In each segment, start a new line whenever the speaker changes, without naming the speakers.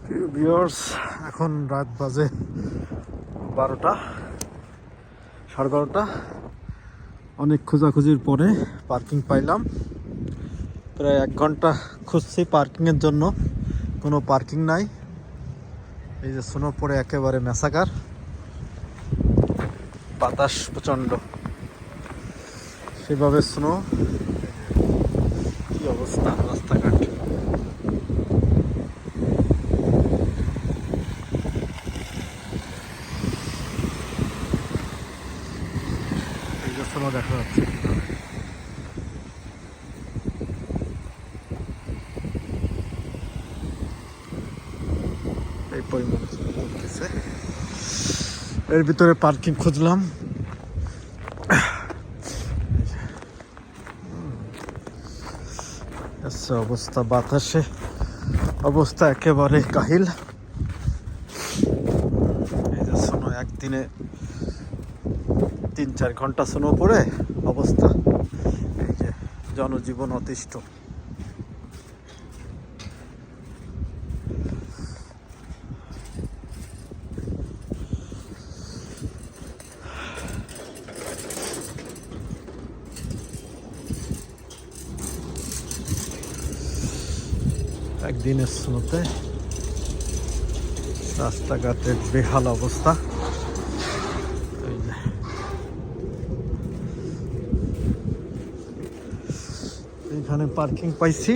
Viewers, এখন রাত বাজে 12টা, 12:30। অনেক খোঁজাখুঁজির পরে পার্কিং পাইলাম। প্রায় 1 ঘন্টা খুঁজছি পার্কিংয়ের জন্য, কোনো পার্কিং নাই। এই যে স্নো পরে একেবারে মেসাকার, বাতাস প্রচণ্ড, সেভাবে স্নো। কি অবস্থা রাস্তাঘাট! এই যে স্নো দেখা যাচ্ছে। এই পরিমাণ চলতেছে। এর ভিতরে পার্কিং খুঁজলাম, অবস্থা বাতাসে অবস্থা একেবারে কাহিল। এই যে স্নো, একদিনে 3-4 ঘন্টা স্নো পড়ে অবস্থা, এই যে জনজীবন অতিষ্ঠ। একদিনের স্নোতে রাস্তাঘাটের বেহাল অবস্থা। এই যে এখানে পার্কিং পাইছি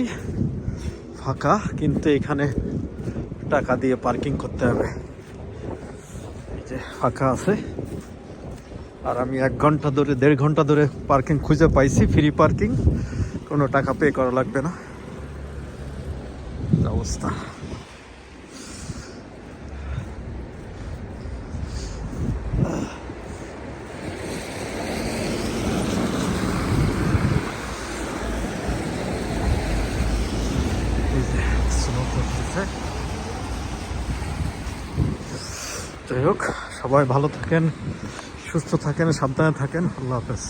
ফাঁকা, কিন্তু এখানে টাকা দিয়ে পার্কিং করতে হবে। এই যে ফাঁকা আছে, আর আমি 1 ঘন্টা ধরে 1.5 ঘন্টা ধরে পার্কিং খুঁজে পাইছি, ফ্রি পার্কিং, কোনো টাকা পে করা লাগবে না। অবস্থা যাই হোক, সবাই ভালো থাকেন, সুস্থ থাকেন, সাবধানে থাকেন। আল্লাহ হাফেজ।